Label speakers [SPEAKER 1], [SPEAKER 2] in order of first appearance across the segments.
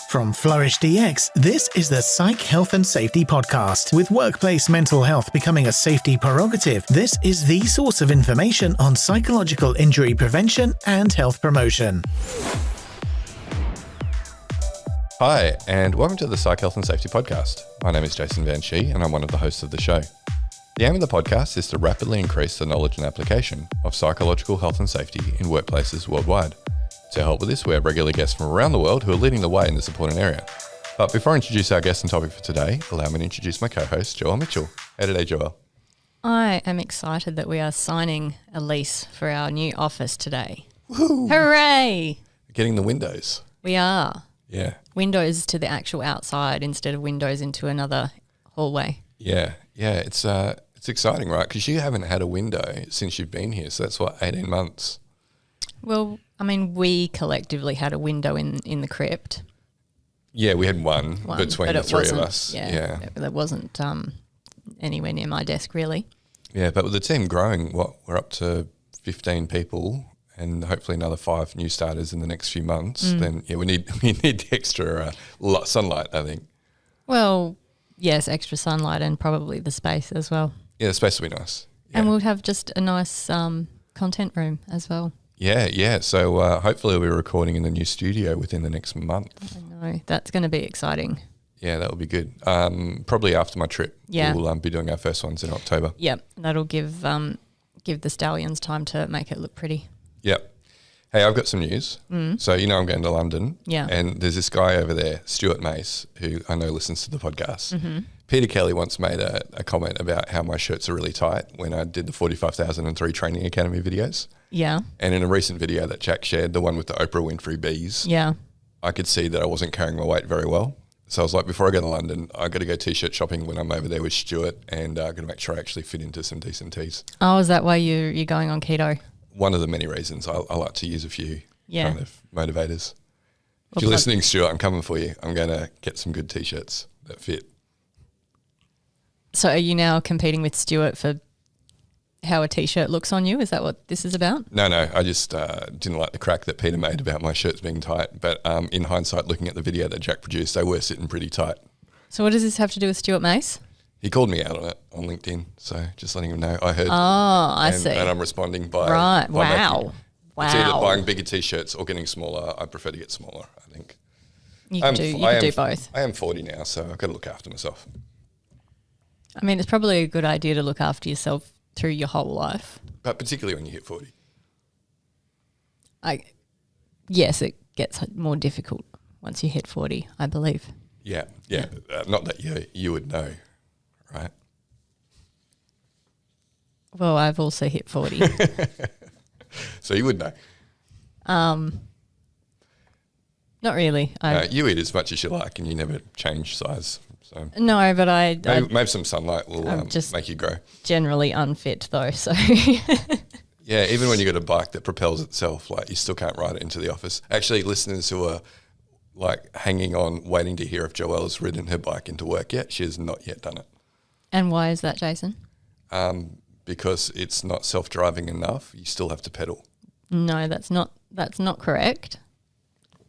[SPEAKER 1] From FlourishDx, this is the Psych Health and Safety podcast. With workplace mental health becoming a safety prerogative, this is the source of information on psychological injury prevention and health promotion.
[SPEAKER 2] Hi, and welcome to the Psych Health and Safety podcast. My name is Jason Van Schie, and I'm one of the hosts of the show. The aim of the podcast is to rapidly increase the knowledge and application of psychological health and safety in workplaces worldwide. To help with this, we have regular guests from around the world who are leading the way in the supporting area. But before I introduce our guest and topic for today, allow me to introduce my co-host, Joelle Mitchell. How today, Joelle?
[SPEAKER 3] I am excited that we are signing a lease for our new office today.
[SPEAKER 2] Woo!
[SPEAKER 3] Hooray!
[SPEAKER 2] Getting the windows.
[SPEAKER 3] We are.
[SPEAKER 2] Yeah.
[SPEAKER 3] Windows to the actual outside instead of windows into another hallway.
[SPEAKER 2] Yeah. It's exciting, right? Because you haven't had a window since you've been here. So that's 18 months.
[SPEAKER 3] Well, I mean, we collectively had a window in the crypt.
[SPEAKER 2] Yeah, we had one between the three of us.
[SPEAKER 3] Yeah. That wasn't anywhere near my desk, really.
[SPEAKER 2] Yeah, but with the team growing, we're up to 15 people and hopefully another 5 new starters in the next few months, then we need the extra sunlight, I think. Well,
[SPEAKER 3] yes, extra sunlight and probably the space as well.
[SPEAKER 2] Yeah, the space will be nice. Yeah.
[SPEAKER 3] And we'll have just a nice content room as well.
[SPEAKER 2] Yeah. So hopefully we'll be recording in the new studio within the next month.
[SPEAKER 3] I know. That's going to be exciting.
[SPEAKER 2] Yeah, that will be good. Probably after my trip.
[SPEAKER 3] Yeah.
[SPEAKER 2] We'll be doing our first ones in October.
[SPEAKER 3] Yep. That'll give the stallions time to make it look pretty.
[SPEAKER 2] Yep. Hey, I've got some news. So I'm going to London.
[SPEAKER 3] Yeah.
[SPEAKER 2] And there's this guy over there, Stuart Mace, who I know listens to the podcast. Mm-hmm. Peter Kelly once made a comment about how my shirts are really tight when I did the 45,003 Training Academy videos.
[SPEAKER 3] Yeah.
[SPEAKER 2] And in a recent video that Jack shared, the one with the Oprah Winfrey bees, I could see that I wasn't carrying my weight very well. So I was like, before I go to London, I got to go t-shirt shopping when I'm over there with Stuart, and I got to make sure I actually fit into some decent tees.
[SPEAKER 3] Oh, is that why you're going on keto?
[SPEAKER 2] One of the many reasons. I like to use a few kind of motivators.
[SPEAKER 3] Well,
[SPEAKER 2] if you're listening, Stuart, I'm coming for you. I'm going to get some good t-shirts that fit.
[SPEAKER 3] So are you now competing with Stuart for how a t-shirt looks on you? Is that what this is about?
[SPEAKER 2] No. I just didn't like the crack that Peter made about my shirts being tight. But in hindsight, looking at the video that Jack produced, they were sitting pretty tight.
[SPEAKER 3] So what does this have to do with Stuart Mace?
[SPEAKER 2] He called me out on it on LinkedIn. So just letting him know. I heard.
[SPEAKER 3] Oh, I see.
[SPEAKER 2] And I'm responding by...
[SPEAKER 3] Right.
[SPEAKER 2] By
[SPEAKER 3] Wow.
[SPEAKER 2] It's either buying bigger t-shirts or getting smaller. I prefer to get smaller, I think.
[SPEAKER 3] You can do both.
[SPEAKER 2] I am 40 now, so I've got to look after myself.
[SPEAKER 3] I mean, it's probably a good idea to look after yourself through your whole life.
[SPEAKER 2] But particularly when you hit 40.
[SPEAKER 3] Yes, it gets more difficult once you hit 40, I believe.
[SPEAKER 2] Yeah. Not that you would know, right?
[SPEAKER 3] Well, I've also hit 40.
[SPEAKER 2] So you would know.
[SPEAKER 3] Not really.
[SPEAKER 2] You eat as much as you like and you never change size. So
[SPEAKER 3] no, but
[SPEAKER 2] maybe some sunlight will
[SPEAKER 3] just
[SPEAKER 2] make you grow.
[SPEAKER 3] Generally unfit though, so...
[SPEAKER 2] Yeah, even when you got a bike that propels itself, like you still can't ride it into the office. Actually, listeners who are like hanging on, waiting to hear if Joelle's ridden her bike into work yet, she has not yet done it.
[SPEAKER 3] And why is that, Jason?
[SPEAKER 2] Because it's not self-driving enough. You still have to pedal.
[SPEAKER 3] No, that's not correct.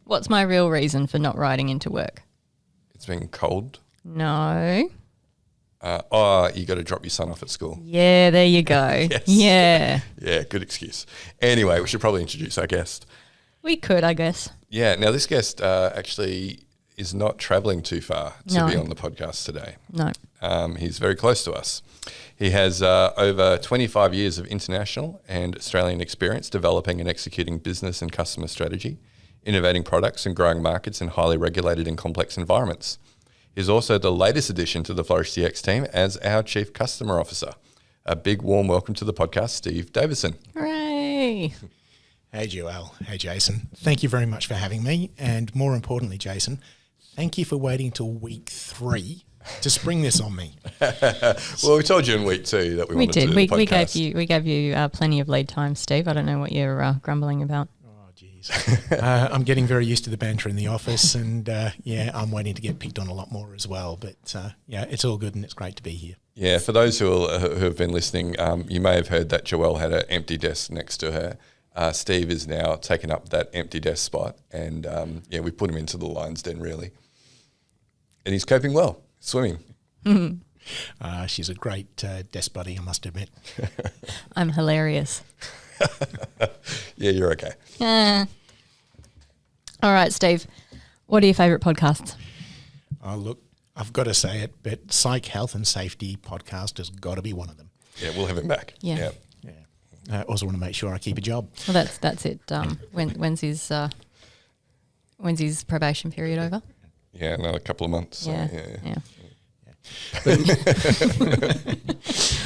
[SPEAKER 3] What's my real reason for not riding into work?
[SPEAKER 2] It's been cold.
[SPEAKER 3] No.
[SPEAKER 2] You got to drop your son off at school.
[SPEAKER 3] Yeah, there you go.
[SPEAKER 2] Yes.
[SPEAKER 3] Yeah.
[SPEAKER 2] Yeah, good excuse. Anyway, we should probably introduce our guest.
[SPEAKER 3] We could, I guess.
[SPEAKER 2] Yeah, now this guest actually is not travelling too far to be on the podcast today.
[SPEAKER 3] No.
[SPEAKER 2] He's very close to us. He has over 25 years of international and Australian experience developing and executing business and customer strategy, innovating products and growing markets in highly regulated and complex environments. He's also the latest addition to the FlourishDx team as our Chief Customer Officer. A big warm welcome to the podcast, Steve Davison.
[SPEAKER 3] Hooray!
[SPEAKER 4] Hey, Joelle. Hey, Jason. Thank you very much for having me. And more importantly, Jason, thank you for waiting till week 3 to spring this on me.
[SPEAKER 2] Well, we told you in week 2 that we wanted to do the podcast.
[SPEAKER 3] We gave you plenty of lead time, Steve. I don't know what you're grumbling about.
[SPEAKER 4] Oh, geez. I'm getting very used to the banter in the office, and I'm waiting to get picked on a lot more as well. But it's all good, and it's great to be here.
[SPEAKER 2] Yeah, for those who have been listening, you may have heard that Joelle had an empty desk next to her. Steve is now taken up that empty desk spot, and we put him into the lion's den really, and he's coping well, swimming.
[SPEAKER 4] She's a great desk buddy, I must admit.
[SPEAKER 3] I'm hilarious.
[SPEAKER 2] Yeah, you're okay.
[SPEAKER 3] All right, Steve, what are your favourite podcasts?
[SPEAKER 4] Oh, look, I've got to say it, but Psych Health and Safety podcast has got to be one of them.
[SPEAKER 2] Yeah, we'll have him back.
[SPEAKER 3] Yeah.
[SPEAKER 4] I also want to make sure I keep a job.
[SPEAKER 3] Well, that's it. When's his probation period over?
[SPEAKER 2] Yeah, another couple of months. So,
[SPEAKER 3] Yeah.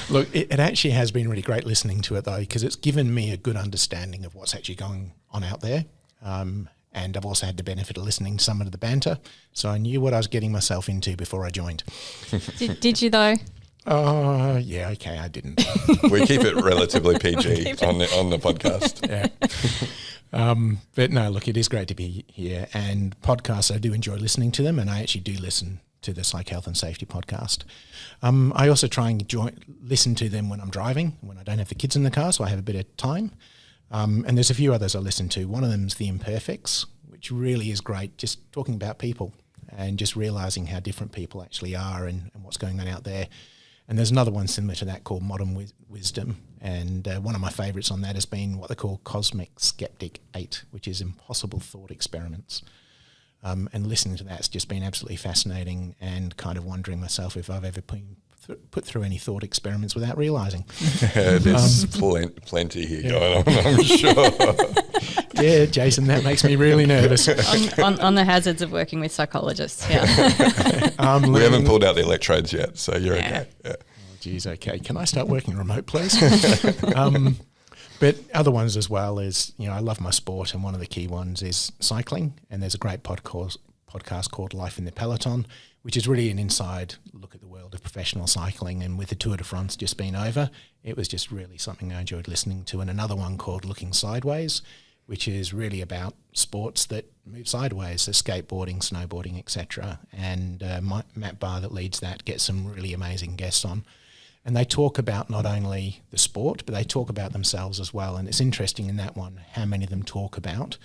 [SPEAKER 4] Look, it actually has been really great listening to it, though, because it's given me a good understanding of what's actually going on out there. And I've also had the benefit of listening to some of the banter. So I knew what I was getting myself into before I joined.
[SPEAKER 3] Did you, though?
[SPEAKER 4] Oh, yeah, okay, I didn't.
[SPEAKER 2] We keep it relatively PG on the podcast.
[SPEAKER 4] Yeah. But no, look, it is great to be here. And podcasts, I do enjoy listening to them, and I actually do listen to the Psych Health and Safety podcast. I also try and listen to them when I'm driving, when I don't have the kids in the car, so I have a bit of time. And there's a few others I listen to. One of them is The Imperfects, which really is great, just talking about people and just realising how different people actually are and what's going on out there. And there's another one similar to that called Modern Wisdom. And one of my favourites on that has been what they call Cosmic Skeptic 8, which is impossible thought experiments. And listening to that's just been absolutely fascinating and kind of wondering myself if I've ever put through any thought experiments without realising.
[SPEAKER 2] There's plenty here going on, I'm sure.
[SPEAKER 4] Yeah, Jason, that makes me really nervous.
[SPEAKER 3] on the hazards of working with psychologists, yeah.
[SPEAKER 2] We haven't pulled out the electrodes yet, so you're okay. Yeah.
[SPEAKER 4] Oh, geez, okay. Can I start working remote, please? But other ones as well is, I love my sport, and one of the key ones is cycling, and there's a great podcast called Life in the Peloton, which is really an inside look at the world of professional cycling. And with the Tour de France just being over, it was just really something I enjoyed listening to. And another one called Looking Sideways, which is really about sports that move sideways, so skateboarding, snowboarding, etc. And Matt Barr, that leads that, gets some really amazing guests on. And they talk about not only the sport, but they talk about themselves as well. And it's interesting in that one how many of them talk about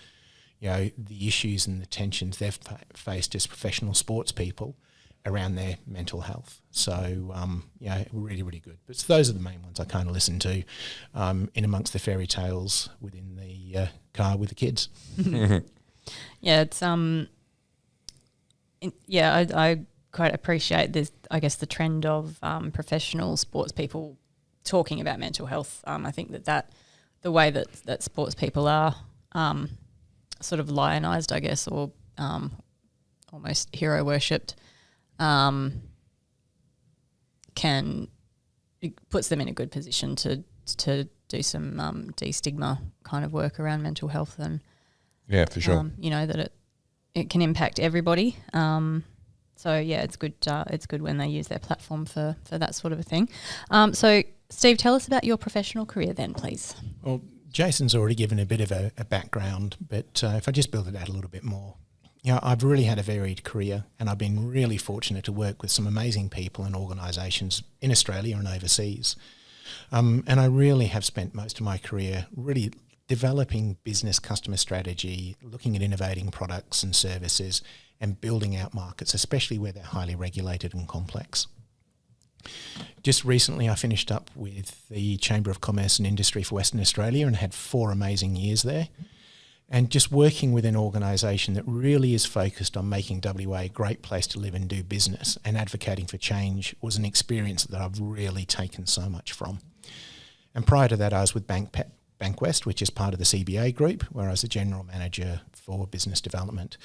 [SPEAKER 4] the issues and the tensions they've faced as professional sports people around their mental health. So, really, really good. But those are the main ones I kind of listen to in amongst the fairy tales within the car with the kids.
[SPEAKER 3] Yeah, it's I quite appreciate this. I guess the trend of professional sports people talking about mental health. I think that the way that sports people are sort of lionized, I guess, or almost hero worshipped, it puts them in a good position to do some de-stigma kind of work around mental health, and
[SPEAKER 2] yeah, for sure.
[SPEAKER 3] That it can impact everybody. So yeah, it's good. It's good when they use their platform for that sort of a thing. So Steve, tell us about your professional career then, please.
[SPEAKER 4] Well, Jason's already given a bit of a background, but if I just build it out a little bit more, I've really had a varied career, and I've been really fortunate to work with some amazing people and organisations in Australia and overseas. And I really have spent most of my career really developing business customer strategy, looking at innovating products and services, and building out markets, especially where they're highly regulated and complex. Just recently I finished up with the Chamber of Commerce and Industry for Western Australia and had 4 amazing years there. And just working with an organisation that really is focused on making WA a great place to live and do business and advocating for change was an experience that I've really taken so much from. And prior to that I was with Bankwest, which is part of the CBA group, where I was the General Manager for Business Development.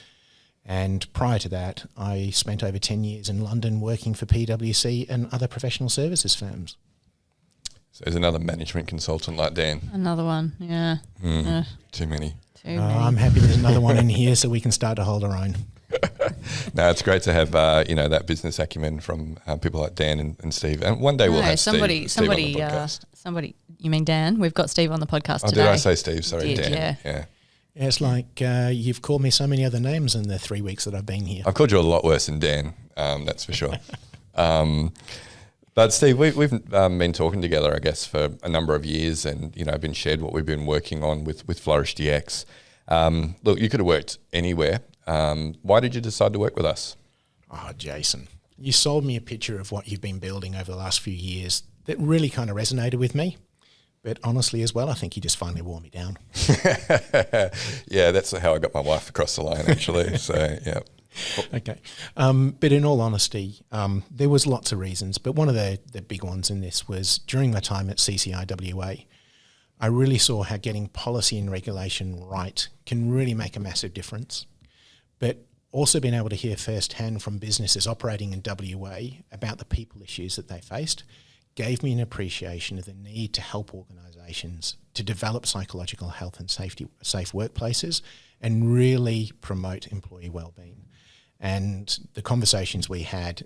[SPEAKER 4] And prior to that, I spent over 10 years in London working for PwC and other professional services firms.
[SPEAKER 2] So there's another management consultant like Dan.
[SPEAKER 3] Another one, yeah.
[SPEAKER 2] Too many.
[SPEAKER 4] I'm happy there's another one in here so we can start to hold our own.
[SPEAKER 2] No, it's great to have that business acumen from people like Dan and Steve. And one day we'll have Steve on the podcast.
[SPEAKER 3] Somebody, you mean Dan? We've got Steve on the podcast today.
[SPEAKER 2] Did I say Steve? Sorry, Dan. Yeah.
[SPEAKER 4] It's like you've called me so many other names in the 3 weeks that I've been here.
[SPEAKER 2] I've called you a lot worse than Dan, that's for sure. But Steve, we've been talking together, I guess, for a number of years, and been shared what we've been working on with FlourishDx. Look, you could have worked anywhere. Why did you decide to work with us?
[SPEAKER 4] Oh, Jason, you sold me a picture of what you've been building over the last few years that really kind of resonated with me. But honestly as well, I think you just finally wore me down.
[SPEAKER 2] Yeah, that's how I got my wife across the line, actually. So, yeah.
[SPEAKER 4] Okay. But in all honesty, there was lots of reasons. But one of the big ones in this was during my time at CCIWA, I really saw how getting policy and regulation right can really make a massive difference. But also being able to hear firsthand from businesses operating in WA about the people issues that they faced gave me an appreciation of the need to help organisations to develop psychological health and safety, safe workplaces, and really promote employee wellbeing. And the conversations we had,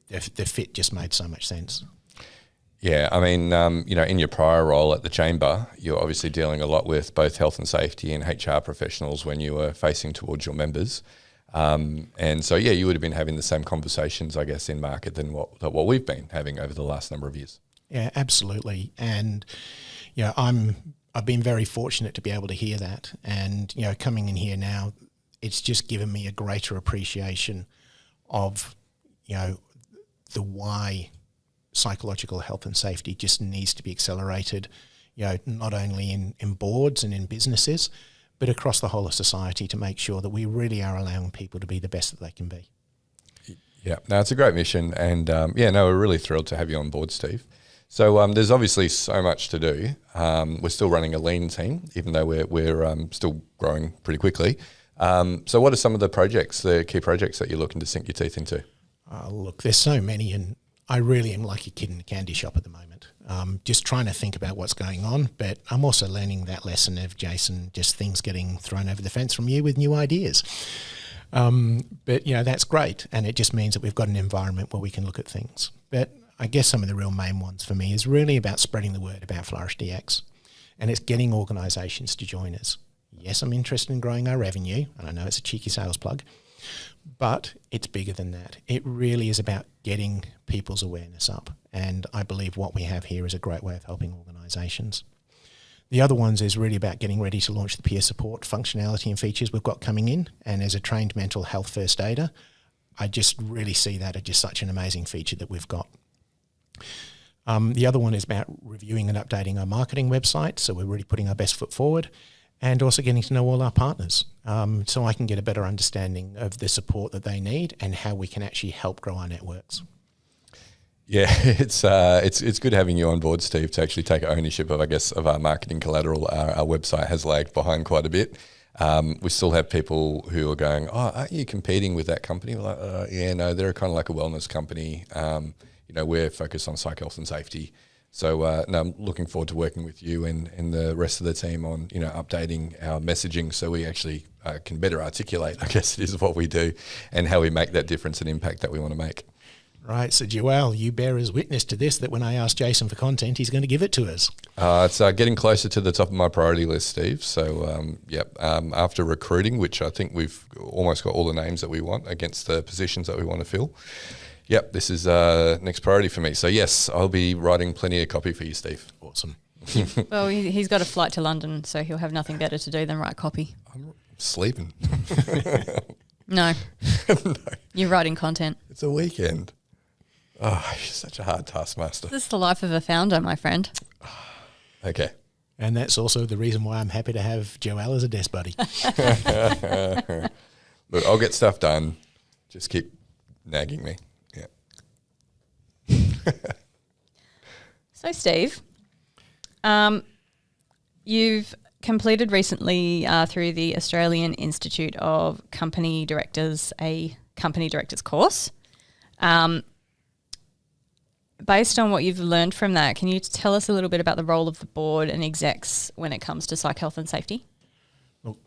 [SPEAKER 4] the fit just made so much sense.
[SPEAKER 2] Yeah, I mean, in your prior role at the Chamber, you're obviously dealing a lot with both health and safety and HR professionals when you were facing towards your members. And so, yeah, you would have been having the same conversations, I guess, in market than what we've been having over the last number of years.
[SPEAKER 4] Yeah, absolutely. And, I've been very fortunate to be able to hear that. And, coming in here now, it's just given me a greater appreciation of, the why psychological health and safety just needs to be accelerated, not only in boards and in businesses, but across the whole of society to make sure that we really are allowing people to be the best that they can be.
[SPEAKER 2] Yeah, no, it's a great mission. And, we're really thrilled to have you on board, Steve. So there's obviously so much to do. We're still running a lean team, even though we're still growing pretty quickly. So what are some of the key projects that you're looking to sink your teeth into?
[SPEAKER 4] Look, there's so many, and I really am like a kid in a candy shop at the moment, just trying to think about what's going on. But I'm also learning that lesson of, Jason, just things getting thrown over the fence from you with new ideas. But, that's great. And it just means that we've got an environment where we can look at things. But I guess some of the real main ones for me is really about spreading the word about FlourishDx. And it's getting organisations to join us. Yes, I'm interested in growing our revenue, and I know it's a cheeky sales plug, but it's bigger than that. It really is about getting people's awareness up, and I believe what we have here is a great way of helping organisations. The other ones is really about getting ready to launch the peer support functionality and features we've got coming in, and as a trained mental health first aider, I just really see that as just such an amazing feature that we've got. The other one is about reviewing and updating our marketing website, so we're really putting our best foot forward, and also getting to know all our partners, so I can get a better understanding of the support that they need and how we can actually help grow our networks.
[SPEAKER 2] Yeah, it's good having you on board, Steve, to actually take ownership of our marketing collateral. Our website has lagged behind quite a bit. We still have people who are going, "Oh, aren't you competing with that company?" We're like, yeah, no, they're kind of like a wellness company. We're focused on psych health and safety. So I'm looking forward to working with you and the rest of the team on, updating our messaging so we actually can better articulate, I guess it is, what we do and how we make that difference and impact that we want to make.
[SPEAKER 4] Right. So, Joelle, you bear as witness to this that when I ask Jason for content, he's going to give it to us.
[SPEAKER 2] It's getting closer to the top of my priority list, Steve. So, after recruiting, which I think we've almost got all the names that we want against the positions that we want to fill. Yep, this is next priority for me. So, yes, I'll be writing plenty of copy for you, Steve.
[SPEAKER 4] Awesome.
[SPEAKER 3] Well, he's got a flight to London, so he'll have nothing better to do than write copy.
[SPEAKER 2] I'm sleeping.
[SPEAKER 3] No.
[SPEAKER 2] No.
[SPEAKER 3] You're writing content.
[SPEAKER 2] It's a weekend. Oh, she's such a hard taskmaster.
[SPEAKER 3] This is the life of a founder, my friend.
[SPEAKER 2] Okay.
[SPEAKER 4] And that's also the reason why I'm happy to have Joelle as a desk buddy.
[SPEAKER 2] Look, I'll get stuff done. Just keep nagging me. Yeah.
[SPEAKER 3] So, Steve, you've completed recently through the Australian Institute of Company Directors a company directors course. Based on what you've learned from that, can you tell us a little bit about the role of the board and execs when it comes to psych health and safety?
[SPEAKER 4] Look,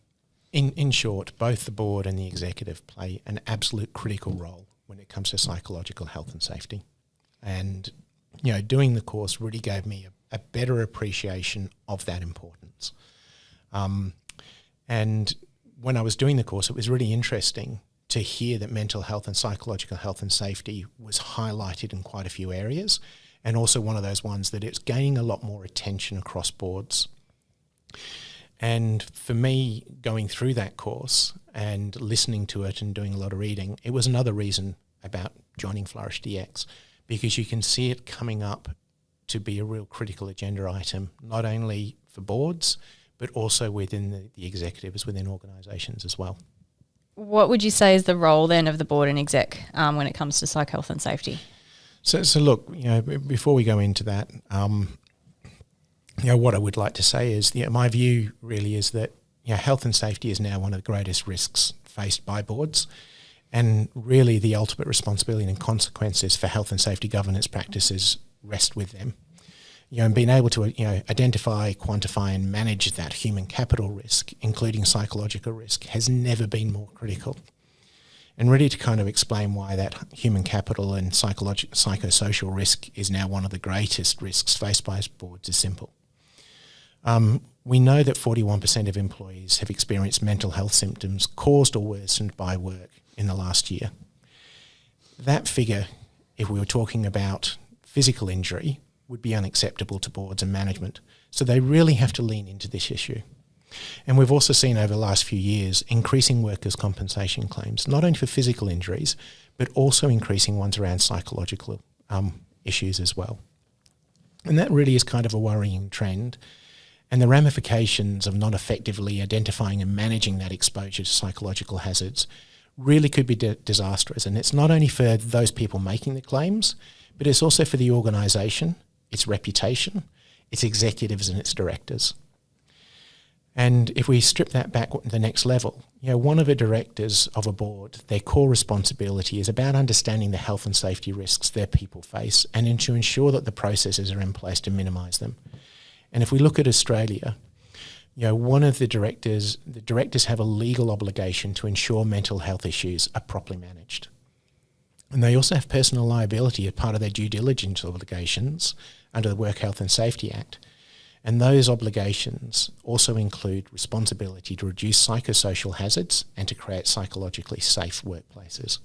[SPEAKER 4] in short, both the board and the executive play an absolute critical role when it comes to psychological health and safety. And, doing the course really gave me a better appreciation of that importance. And when I was doing the course, it was really interesting to hear that mental health and psychological health and safety was highlighted in quite a few areas. and also one of those ones that it's gaining a lot more attention across boards. And for me, going through that course and listening to it and doing a lot of reading, it was another reason about joining FlourishDx, because you can see it coming up to be a real critical agenda item, not only for boards, but also within the executives within organisations as well.
[SPEAKER 3] What would you say is the role then of the board and exec when it comes to psych health and safety?
[SPEAKER 4] So look, before we go into that, what I would like to say is, my view really is that health and safety is now one of the greatest risks faced by boards, and really the ultimate responsibility and consequences for health and safety governance practices rest with them. And being able to identify, quantify and manage that human capital risk, including psychological risk, has never been more critical. And really to kind of explain why that human capital and psychosocial risk is now one of the greatest risks faced by boards is simple. We know that 41% of employees have experienced mental health symptoms caused or worsened by work in the last year. That figure, if we were talking about physical injury, would be unacceptable to boards and management. So they really have to lean into this issue. And we've also seen over the last few years increasing workers' compensation claims, not only for physical injuries, but also increasing ones around psychological issues as well. And that really is kind of a worrying trend. And the ramifications of not effectively identifying and managing that exposure to psychological hazards really could be disastrous. And it's not only for those people making the claims, but it's also for the organisation, its reputation, its executives and its directors. And if we strip that back to the next level, one of the directors of a board, their core responsibility is about understanding the health and safety risks their people face and to ensure that the processes are in place to minimise them. And if we look at Australia, one of the directors have a legal obligation to ensure mental health issues are properly managed. And they also have personal liability as part of their due diligence obligations under the Work Health and Safety Act. And those obligations also include responsibility to reduce psychosocial hazards and to create psychologically safe workplaces.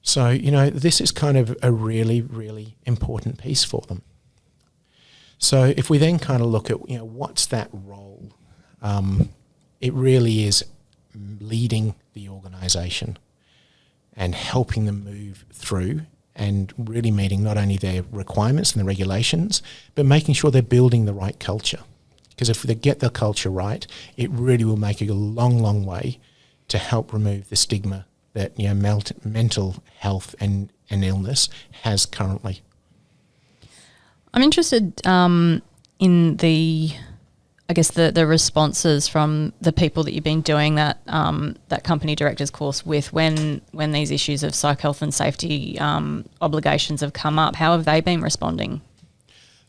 [SPEAKER 4] So, this is kind of a really, really important piece for them. So if we then kind of look at, what's that role? It really is leading the organisation and helping them move through and really meeting not only their requirements and the regulations, but making sure they're building the right culture. Because if they get the culture right, it really will make a long, long way to help remove the stigma that mental health and illness has currently.
[SPEAKER 3] I'm interested in the responses from the people that you've been doing that company directors course with when these issues of psych health and safety obligations have come up. How have they been responding?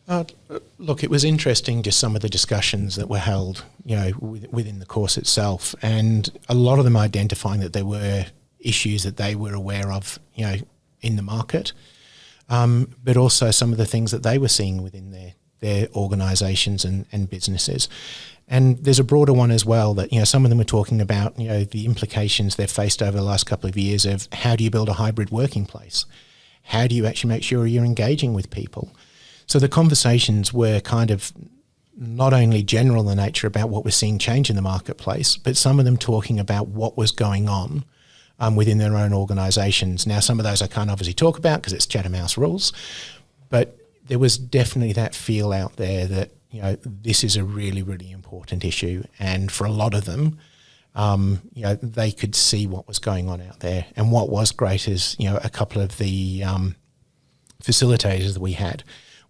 [SPEAKER 4] Look, it was interesting just some of the discussions that were held, within the course itself, and a lot of them identifying that there were issues that they were aware of, in the market, but also some of the things that they were seeing within their organisations and businesses. And there's a broader one as well that, some of them are talking about, the implications they've faced over the last couple of years of how do you build a hybrid working place? How do you actually make sure you're engaging with people? So the conversations were kind of not only general in nature about what we're seeing change in the marketplace, but some of them talking about what was going on within their own organisations. Now, some of those I can't obviously talk about because it's Chatham House rules, but there was definitely that feel out there that, this is a really, really important issue. And for a lot of them, they could see what was going on out there. And what was great is, a couple of the facilitators that we had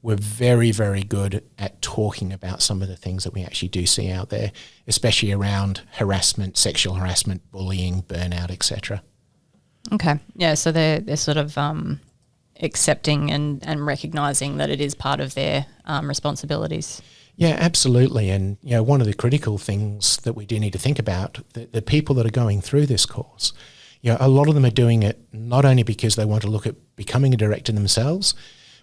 [SPEAKER 4] were very, very good at talking about some of the things that we actually do see out there, especially around harassment, sexual harassment, bullying, burnout, etc.
[SPEAKER 3] Okay. Yeah, so they're sort of accepting and recognising that it is part of their responsibilities.
[SPEAKER 4] Yeah, absolutely. And, one of the critical things that we do need to think about, the people that are going through this course, a lot of them are doing it not only because they want to look at becoming a director themselves,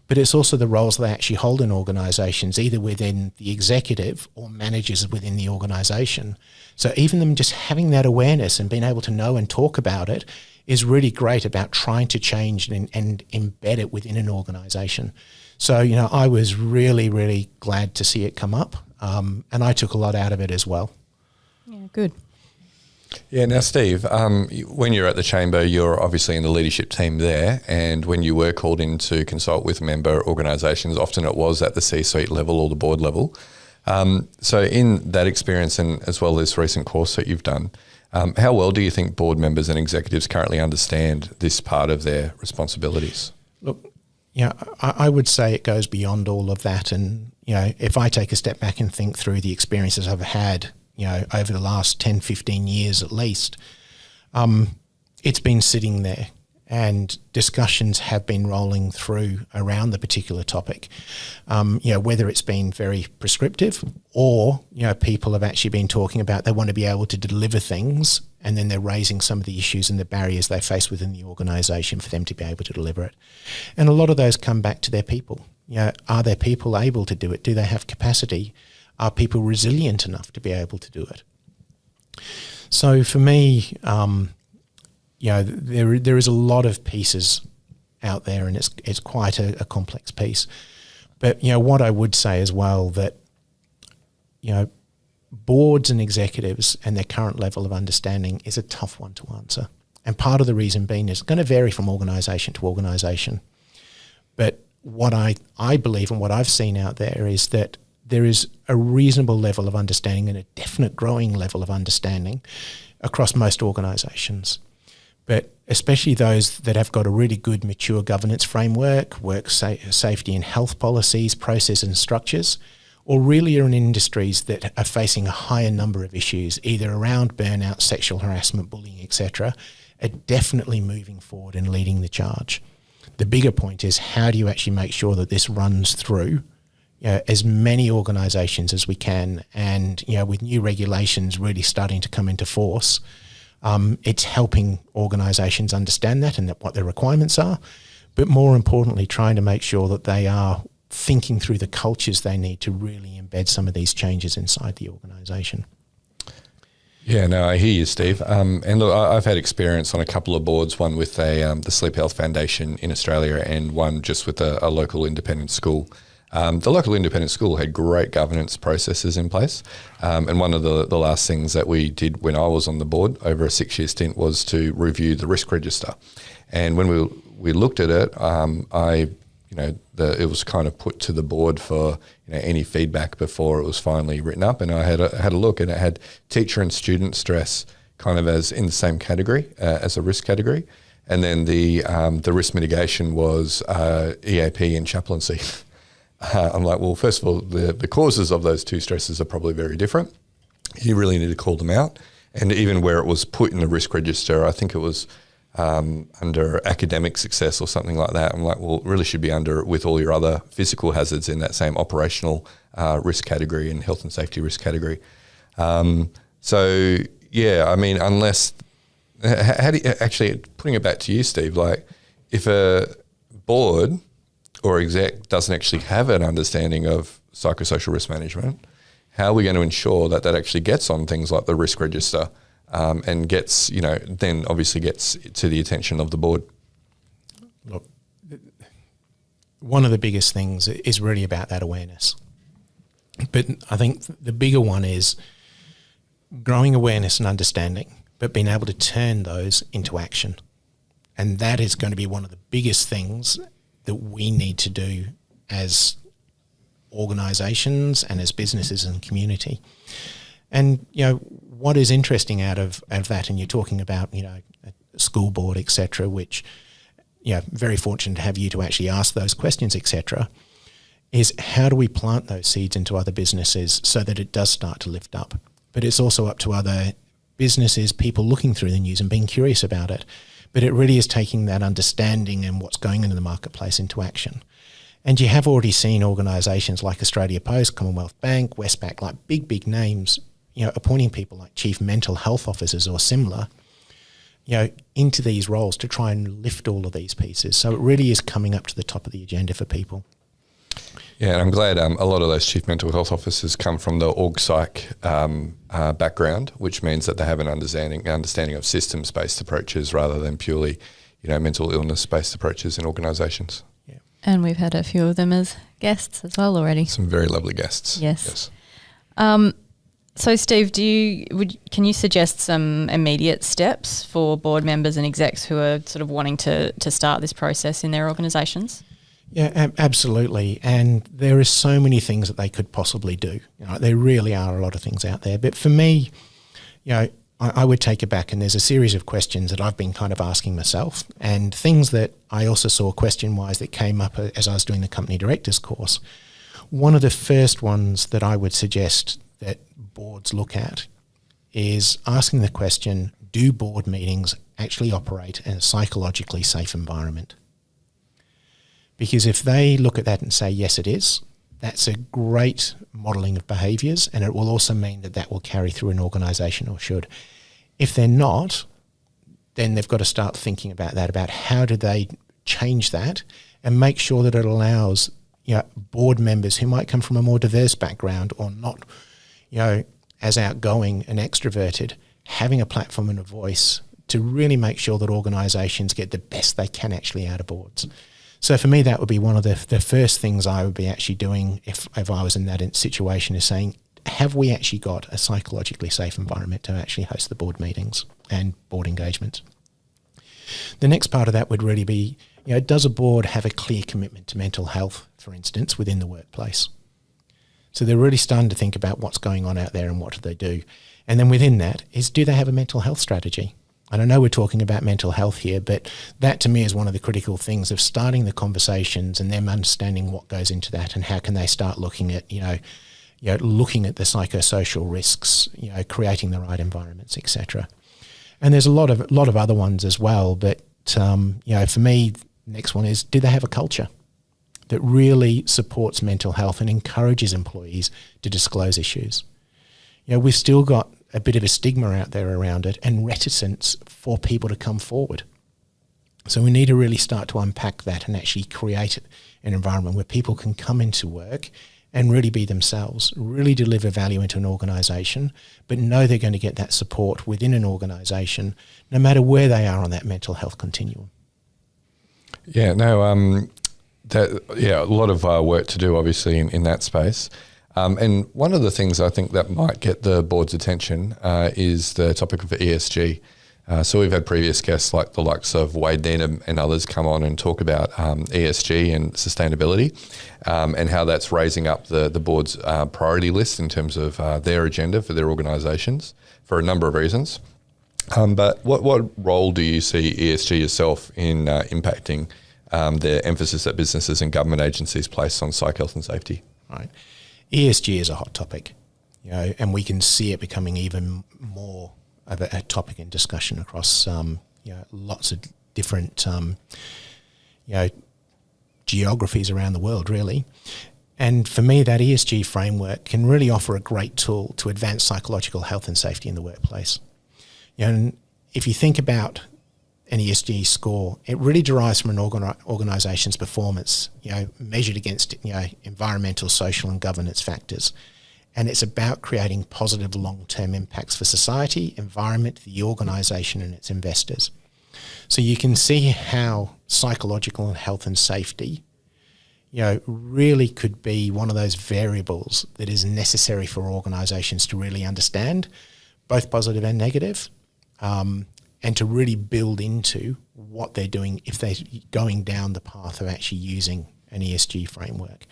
[SPEAKER 4] but it's also the roles they actually hold in organisations, either within the executive or managers within the organisation. So even them just having that awareness and being able to know and talk about it is really great about trying to change and embed it within an organisation. So, I was really, really glad to see it come up, and I took a lot out of it as well.
[SPEAKER 3] Yeah, good.
[SPEAKER 2] Yeah. Now, Steve, when you're at the chamber, you're obviously in the leadership team there, and when you were called in to consult with member organisations, often it was at the C-suite level or the board level. So in that experience, and as well as this recent course that you've done, how well do you think board members and executives currently understand this part of their responsibilities?
[SPEAKER 4] Look, I would say it goes beyond all of that. And, if I take a step back and think through the experiences I've had, over the last 10, 15 years at least, it's been sitting there and discussions have been rolling through around the particular topic. Whether it's been very prescriptive or, people have actually been talking about they want to be able to deliver things, and then they're raising some of the issues and the barriers they face within the organisation for them to be able to deliver it. And a lot of those come back to their people. Are their people able to do it? Do they have capacity? Are people resilient enough to be able to do it? So for me, there is a lot of pieces out there, and it's quite a complex piece. But what I would say as well, that boards and executives and their current level of understanding is a tough one to answer. And part of the reason being is it's going to vary from organisation to organisation. But what I believe and what I've seen out there is that there is a reasonable level of understanding and a definite growing level of understanding across most organisations. But especially those that have got a really good mature governance framework, work safety and health policies, processes and structures, or really are in industries that are facing a higher number of issues, either around burnout, sexual harassment, bullying, etc., are definitely moving forward and leading the charge. The bigger point is, how do you actually make sure that this runs through as many organisations as we can? And with new regulations really starting to come into force, it's helping organisations understand that and what their requirements are, but more importantly, trying to make sure that they are thinking through the cultures they need to really embed some of these changes inside the organisation.
[SPEAKER 2] Yeah, no, I hear you, Steve. And look, I've had experience on a couple of boards, one with the Sleep Health Foundation in Australia and one just with a local independent school. The local independent school had great governance processes in place. And one of the last things that we did when I was on the board over a 6-year stint was to review the risk register. And when we looked at it, it was kind of put to the board for any feedback before it was finally written up. And I had a look, and it had teacher and student stress kind of as in the same category as a risk category. And then the risk mitigation was EAP and chaplaincy. I'm like, well, first of all, the causes of those two stresses are probably very different. You really need to call them out. And even where it was put in the risk register, I think it was under academic success or something like that. I'm like, well, it really should be under with all your other physical hazards in that same operational risk category and health and safety risk category. So, yeah, I mean, unless, how do you, actually, putting it back to you, Steve, like if a board or exec doesn't actually have an understanding of psychosocial risk management, how are we going to ensure that actually gets on things like the risk register and gets, then obviously gets to the attention of the board?
[SPEAKER 4] Look, one of the biggest things is really about that awareness. But I think the bigger one is growing awareness and understanding, but being able to turn those into action. And that is going to be one of the biggest things that we need to do as organisations and as businesses and community. And, what is interesting out of that, and you're talking about, a school board, et cetera, which, very fortunate to have you to actually ask those questions, et cetera, is how do we plant those seeds into other businesses so that it does start to lift up? But it's also up to other businesses, people looking through the news and being curious about it. But it really is taking that understanding and what's going on in the marketplace into action. And you have already seen organisations like Australia Post, Commonwealth Bank, Westpac, like big names, appointing people like chief mental health officers or similar, into these roles to try and lift all of these pieces. So it really is coming up to the top of the agenda for people.
[SPEAKER 2] Yeah, and I'm glad a lot of those chief mental health officers come from the org psych background, which means that they have an understanding of systems-based approaches rather than purely, mental illness-based approaches in organisations.
[SPEAKER 4] Yeah.
[SPEAKER 3] And we've had a few of them as guests as well already.
[SPEAKER 2] Some very lovely guests.
[SPEAKER 3] Yes. So, Steve, can you suggest some immediate steps for board members and execs who are sort of wanting to start this process in their organisations?
[SPEAKER 4] Yeah, absolutely. And there are so many things that they could possibly do. There really are a lot of things out there. But for me, I would take it back, and there's a series of questions that I've been kind of asking myself, and things that I also saw question-wise that came up as I was doing the company directors course. One of the first ones that I would suggest that boards look at is asking the question, do board meetings actually operate in a psychologically safe environment? Because if they look at that and say, yes, it is, that's a great modelling of behaviours, and it will also mean that will carry through an organisation, or should. If they're not, then they've got to start thinking about that, about how do they change that and make sure that it allows board members who might come from a more diverse background or not as outgoing and extroverted, having a platform and a voice to really make sure that organisations get the best they can actually out of boards. So for me, that would be one of the first things I would be actually doing if I was in that situation, is saying, have we actually got a psychologically safe environment to actually host the board meetings and board engagements? The next part of that would really be, does a board have a clear commitment to mental health, for instance, within the workplace? So they're really starting to think about what's going on out there and what do they do. And then within that is, do they have a mental health strategy? And I know we're talking about mental health here, but that to me is one of the critical things of starting the conversations and them understanding what goes into that and how can they start looking at, looking at the psychosocial risks, creating the right environments, etc. And there's a lot of other ones as well. But, for me, the next one is, do they have a culture that really supports mental health and encourages employees to disclose issues? We've still got a bit of a stigma out there around it and reticence for people to come forward. So we need to really start to unpack that and actually create an environment where people can come into work and really be themselves, really deliver value into an organisation, but know they're going to get that support within an organisation, no matter where they are on that mental health continuum.
[SPEAKER 2] Yeah, no, a lot of work to do, obviously, in that space. And one of the things I think that might get the board's attention is the topic of ESG. So we've had previous guests like the likes of Wade Needham and others come on and talk about ESG and sustainability and how that's raising up the board's priority list in terms of their agenda for their organisations for a number of reasons. But what role do you see ESG yourself in impacting the emphasis that businesses and government agencies place on psych health and safety?
[SPEAKER 4] Right. ESG is a hot topic, and we can see it becoming even more of a topic in discussion across, lots of different, geographies around the world, really. And for me, that ESG framework can really offer a great tool to advance psychological health and safety in the workplace. And if you think about an ESG score, it really derives from an organisation's performance, measured against, environmental, social and governance factors. And it's about creating positive long-term impacts for society, environment, the organisation and its investors. So you can see how psychological health and safety, really could be one of those variables that is necessary for organisations to really understand, both positive and negative, and to really build into what they're doing if they're going down the path of actually using an ESG framework.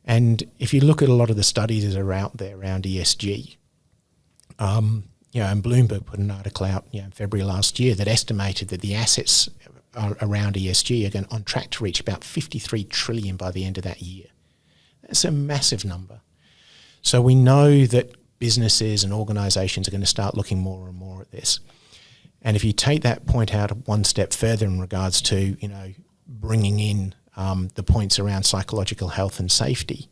[SPEAKER 4] And if you look at a lot of the studies that are out there around ESG, and Bloomberg put an article out in February last year that estimated that the assets around ESG are on track to reach about 53 trillion by the end of that year. That's a massive number. So we know that businesses and organisations are going to start looking more and more at this. And if you take that point out one step further in regards to, bringing in the points around psychological health and safety,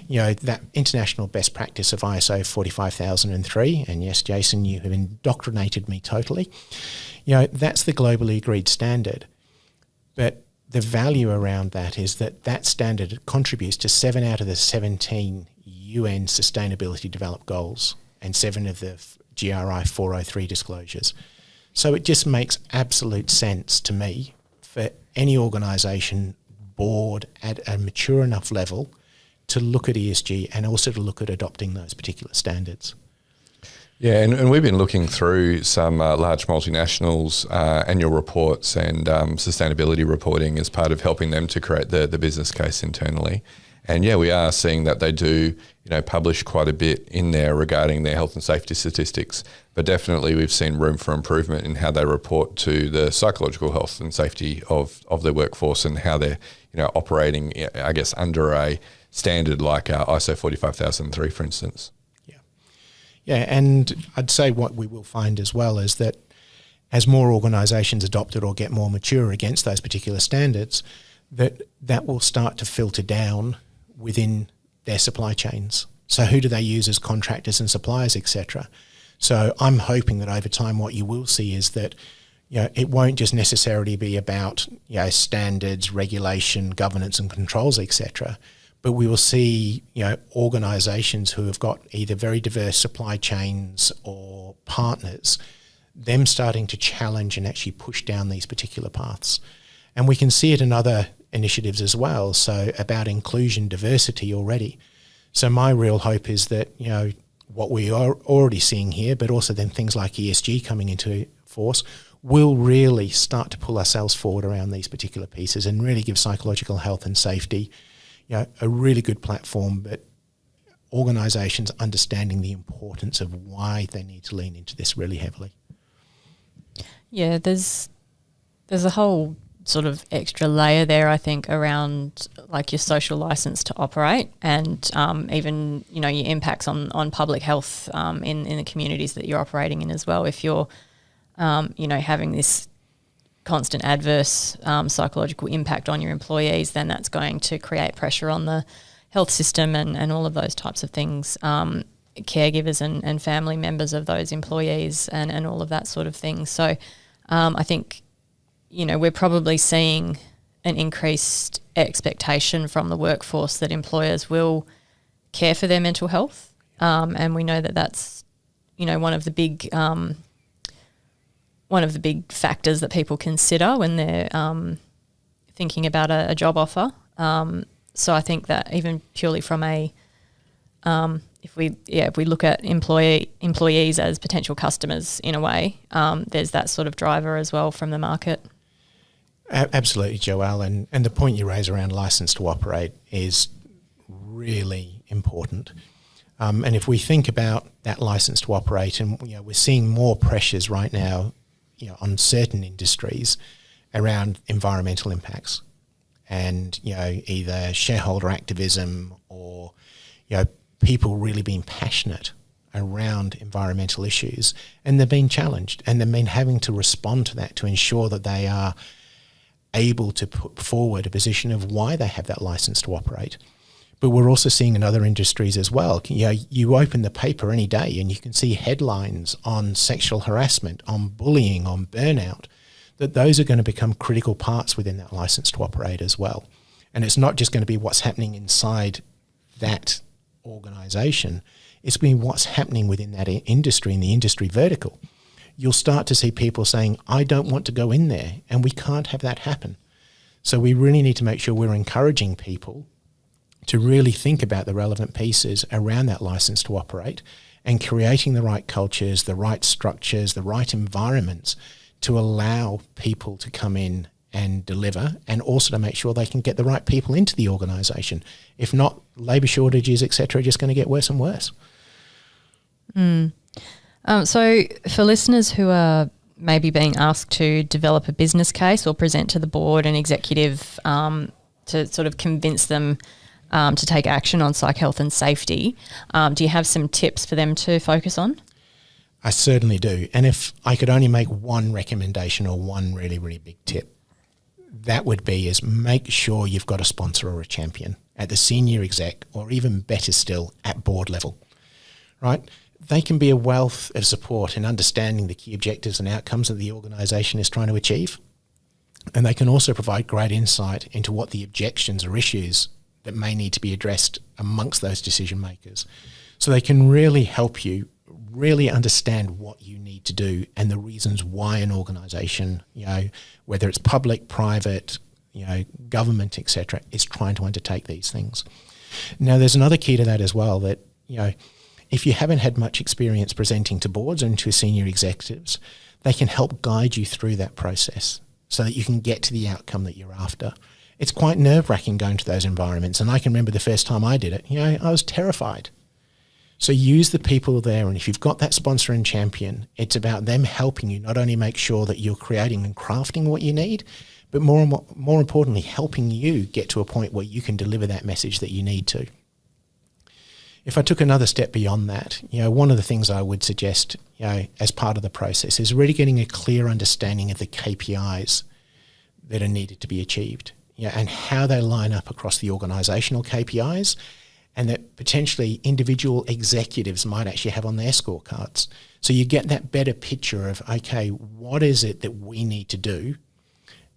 [SPEAKER 4] that international best practice of ISO 45003, and yes, Jason, you have indoctrinated me totally, that's the globally agreed standard. But the value around that is that standard contributes to 7 out of the 17 UN Sustainability Development Goals and 7 of the GRI 403 disclosures. So it just makes absolute sense to me for any organisation, board at a mature enough level to look at ESG and also to look at adopting those particular standards.
[SPEAKER 2] Yeah, and we've been looking through some large multinationals' annual reports and sustainability reporting as part of helping them to create the business case internally. And yeah, we are seeing that they do, publish quite a bit in there regarding their health and safety statistics. But definitely we've seen room for improvement in how they report to the psychological health and safety of their workforce and how they're, operating, I guess, under a standard like ISO 45003, for instance.
[SPEAKER 4] Yeah, and I'd say what we will find as well is that as more organisations adopt it or get more mature against those particular standards, that will start to filter down within their supply chains. So who do they use as contractors and suppliers, etc.? So I'm hoping that over time what you will see is that it won't just necessarily be about standards, regulation, governance and controls, etc., but we will see, organisations who have got either very diverse supply chains or partners, them starting to challenge and actually push down these particular paths. And we can see it in other initiatives as well, so about inclusion, diversity already. So my real hope is that, what we are already seeing here, but also then things like ESG coming into force, will really start to pull ourselves forward around these particular pieces and really give psychological health and safety a really good platform, but organisations understanding the importance of why they need to lean into this really heavily.
[SPEAKER 3] Yeah, there's a whole sort of extra layer there, I think, around like your social licence to operate and even, your impacts on public health in the communities that you're operating in as well. If you're, having this constant adverse psychological impact on your employees, then that's going to create pressure on the health system and all of those types of things, caregivers and family members of those employees and all of that sort of thing. So I think, we're probably seeing an increased expectation from the workforce that employers will care for their mental health. And we know that that's, one of the big factors that people consider when they're thinking about a job offer. So I think that even purely from if we look at employees as potential customers in a way, there's that sort of driver as well from the market.
[SPEAKER 4] Absolutely, Joelle, and the point you raise around licence to operate is really important. And if we think about that licence to operate, and we're seeing more pressures right now, on certain industries around environmental impacts, and either shareholder activism or people really being passionate around environmental issues, and they're being challenged, and they've been having to respond to that to ensure that they are able to put forward a position of why they have that license to operate. But we're also seeing in other industries as well. You open the paper any day and you can see headlines on sexual harassment, on bullying, on burnout, that those are going to become critical parts within that license to operate as well. And it's not just going to be what's happening inside that organisation, it's been what's happening within that industry, in the industry vertical. You'll start to see people saying, I don't want to go in there, and we can't have that happen. So we really need to make sure we're encouraging people to really think about the relevant pieces around that license to operate and creating the right cultures, the right structures, the right environments to allow people to come in and deliver, and also to make sure they can get the right people into the organisation. If not, labour shortages, etc., are just going to get worse and worse.
[SPEAKER 3] So for listeners who are maybe being asked to develop a business case or present to the board and executive to sort of convince them to take action on psych health and safety, do you have some tips for them to focus on?
[SPEAKER 4] I certainly do. And if I could only make one recommendation or one really, really big tip, that would be is make sure you've got a sponsor or a champion at the senior exec, or even better still, at board level, right? They can be a wealth of support in understanding the key objectives and outcomes that the organisation is trying to achieve. And they can also provide great insight into what the objections or issues that may need to be addressed amongst those decision makers. So they can really help you really understand what you need to do and the reasons why an organisation, whether it's public, private, government, etc., is trying to undertake these things. Now, there's another key to that as well, that, if you haven't had much experience presenting to boards and to senior executives, they can help guide you through that process so that you can get to the outcome that you're after. It's quite nerve-wracking going to those environments, and I can remember the first time I did it, I was terrified. So use the people there, and if you've got that sponsor and champion, it's about them helping you not only make sure that you're creating and crafting what you need, but more importantly, helping you get to a point where you can deliver that message that you need to. If I took another step beyond that, one of the things I would suggest, as part of the process is really getting a clear understanding of the KPIs that are needed to be achieved, and how they line up across the organisational KPIs, and that potentially individual executives might actually have on their scorecards. So you get that better picture of, okay, what is it that we need to do,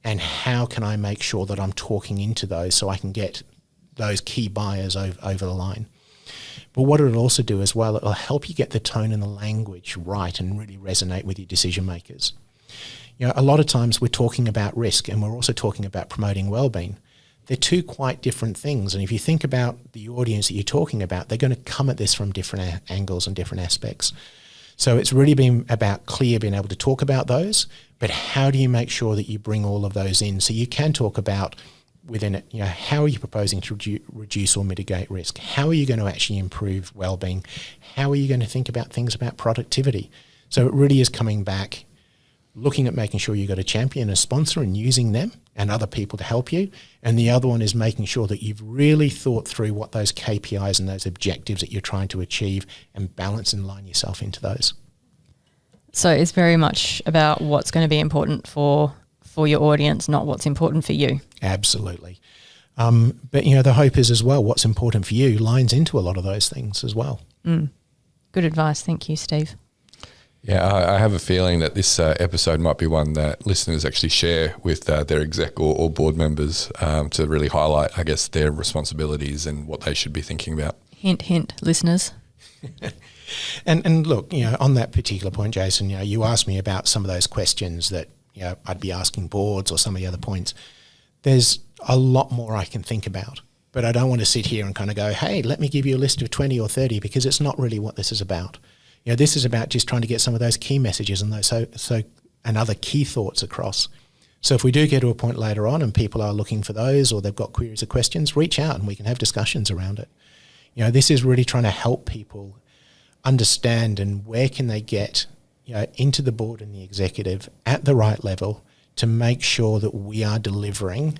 [SPEAKER 4] and how can I make sure that I'm talking into those so I can get those key buyers over the line. But what it'll also do as well, it'll help you get the tone and the language right and really resonate with your decision makers. A lot of times we're talking about risk, and we're also talking about promoting wellbeing. They're two quite different things. And if you think about the audience that you're talking about, they're going to come at this from different angles and different aspects. So it's really been about being able to talk about those, but how do you make sure that you bring all of those in so you can talk about within it, how are you proposing to reduce or mitigate risk? How are you going to actually improve wellbeing? How are you going to think about things about productivity? So it really is coming back, looking at making sure you've got a champion, a sponsor, and using them and other people to help you. And the other one is making sure that you've really thought through what those KPIs and those objectives that you're trying to achieve, and balance and line yourself into those.
[SPEAKER 3] So it's very much about what's going to be important for your audience, not what's important for you.
[SPEAKER 4] Absolutely. But, the hope is as well, what's important for you lines into a lot of those things as well.
[SPEAKER 3] Good advice. Thank you, Steve.
[SPEAKER 2] Yeah, I have a feeling that this episode might be one that listeners actually share with their exec or board members to really highlight, I guess, their responsibilities and what they should be thinking about.
[SPEAKER 3] Hint, hint, listeners.
[SPEAKER 4] And look, on that particular point, Jason, you asked me about some of those questions that, I'd be asking boards or some of the other points. There's a lot more I can think about, but I don't want to sit here and kind of go, hey, let me give you a list of 20 or 30, because it's not really what this is about. This is about just trying to get some of those key messages and those and other key thoughts across. So if we do get to a point later on and people are looking for those, or they've got queries or questions, reach out and we can have discussions around it. This is really trying to help people understand and where can they get into the board and the executive at the right level to make sure that we are delivering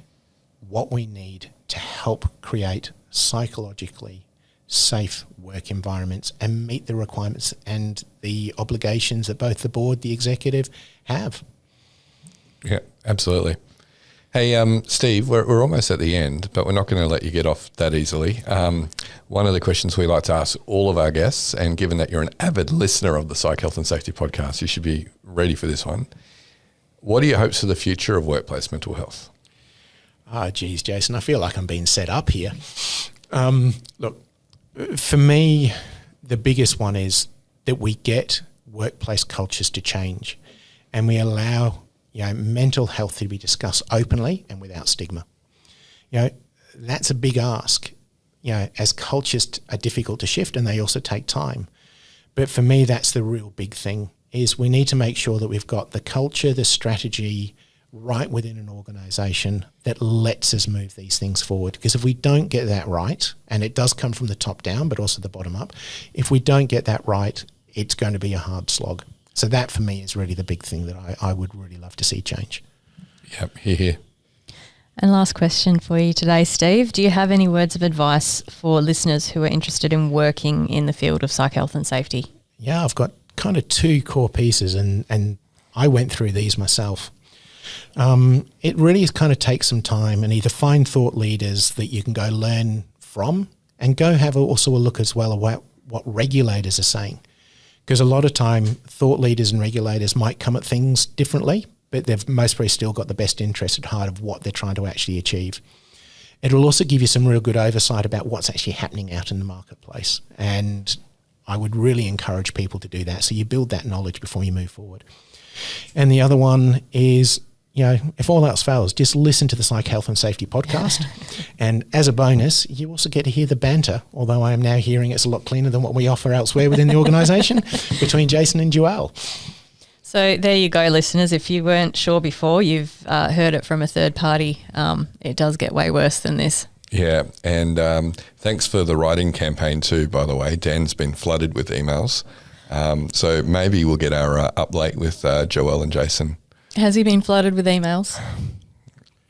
[SPEAKER 4] what we need to help create psychologically safe work environments and meet the requirements and the obligations that both the board, the executive have.
[SPEAKER 2] Yeah, absolutely. Hey, Steve, we're almost at the end, but we're not going to let you get off that easily. One of the questions we like to ask all of our guests, and given that you're an avid listener of the Psych Health and Safety podcast, you should be ready for this one. What are your hopes for the future of workplace mental health?
[SPEAKER 4] Geez, Jason, I feel like I'm being set up here. Look, for me, the biggest one is that we get workplace cultures to change, and we allow mental health to be discussed openly and without stigma. That's a big ask, as cultures are difficult to shift and they also take time. But for me, that's the real big thing, is we need to make sure that we've got the culture, the strategy right within an organisation that lets us move these things forward. Because if we don't get that right, and it does come from the top down, but also the bottom up, if we don't get that right, it's going to be a hard slog. So that for me is really the big thing that I would really love to see change.
[SPEAKER 2] Yep, hear.
[SPEAKER 3] And last question for you today, Steve. Do you have any words of advice for listeners who are interested in working in the field of psych health and safety?
[SPEAKER 4] Yeah, I've got kind of two core pieces, and I went through these myself. It really kind of takes some time, and either find thought leaders that you can go learn from, and go have also a look as well at what regulators are saying. Because a lot of time, thought leaders and regulators might come at things differently, but they've most probably still got the best interest at heart of what they're trying to actually achieve. It'll also give you some real good oversight about what's actually happening out in the marketplace. And I would really encourage people to do that. So you build that knowledge before you move forward. And the other one is, if all else fails, just listen to the Psych Health and Safety podcast. And as a bonus, you also get to hear the banter, although I am now hearing it's a lot cleaner than what we offer elsewhere within the organisation, between Jason and Joelle.
[SPEAKER 3] So there you go, listeners. If you weren't sure before, you've heard it from a third party. It does get way worse than this.
[SPEAKER 2] Yeah, and thanks for the writing campaign too, by the way. Dan's been flooded with emails. So maybe we'll get our up late with Joelle and Jason.
[SPEAKER 3] Has he been flooded with emails?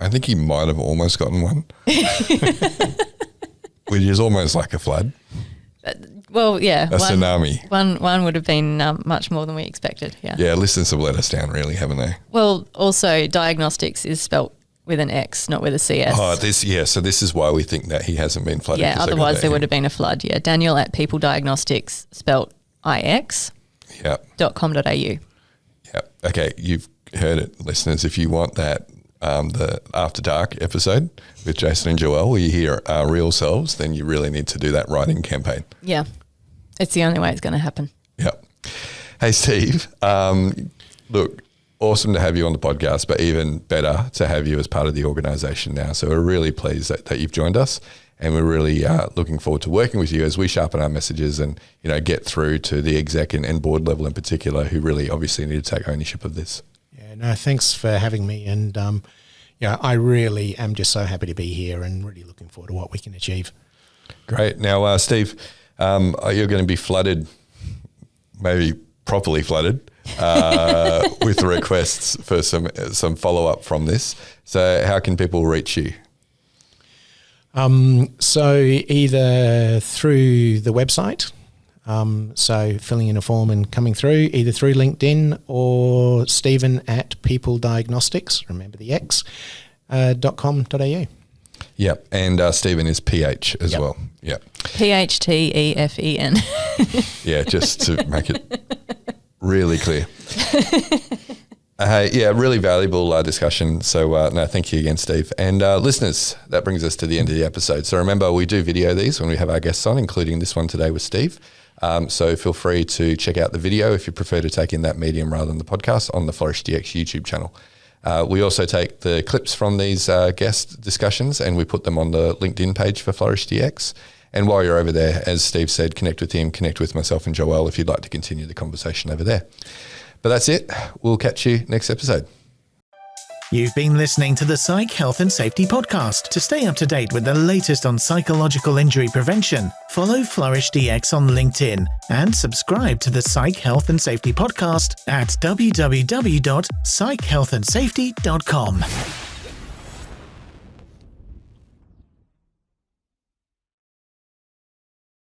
[SPEAKER 2] I think he might have almost gotten one, which is almost like a flood.
[SPEAKER 3] Well, yeah.
[SPEAKER 2] A tsunami.
[SPEAKER 3] One would have been much more than we expected, yeah.
[SPEAKER 2] Yeah, listeners have let us down really, haven't they?
[SPEAKER 3] Well, also diagnostics is spelt with an X, not with a CS.
[SPEAKER 2] So this is why we think that he hasn't been flooded.
[SPEAKER 3] Yeah, otherwise there would have been a flood, yeah. Daniel at People Diagnostics, spelt IX, .com.au.
[SPEAKER 2] Yeah, okay, you've heard it, listeners. If you want that, the After Dark episode with Jason and Joelle, where you hear our real selves, then you really need to do that writing campaign.
[SPEAKER 3] Yeah, it's the only way it's going to happen.
[SPEAKER 2] Yeah. Hey, Steve, look, awesome to have you on the podcast, but even better to have you as part of the organisation now. So we're really pleased that you've joined us, and we're really looking forward to working with you as we sharpen our messages and, get through to the exec and board level in particular, who really obviously need to take ownership of this.
[SPEAKER 4] Yeah, no, thanks for having me. And, I really am just so happy to be here and really looking forward to what we can achieve.
[SPEAKER 2] Great. Now, Steve, you're going to be flooded, maybe properly flooded, with requests for some follow-up from this. So how can people reach you?
[SPEAKER 4] So either through the website, so filling in a form and coming through, either through LinkedIn or Stephen at People Diagnostics, remember the X, .com.au.
[SPEAKER 2] Yep, and Stephen is PH as well. Yep.
[SPEAKER 3] PHTEFEN.
[SPEAKER 2] Yeah, just to make it really clear. Really valuable discussion. So, no, thank you again, Steve. And listeners, that brings us to the end of the episode. So remember, we do video these when we have our guests on, including this one today with Steve. So feel free to check out the video if you prefer to take in that medium rather than the podcast on the FlourishDx YouTube channel. We also take the clips from these guest discussions and we put them on the LinkedIn page for FlourishDx. And while you're over there, as Steve said, connect with him, connect with myself and Joelle if you'd like to continue the conversation over there. But that's it. We'll catch you next episode.
[SPEAKER 1] You've been listening to the Psych Health and Safety podcast. To stay up to date with the latest on psychological injury prevention, follow FlourishDx on LinkedIn and subscribe to the Psych Health and Safety podcast at www.psychealthandsafety.com.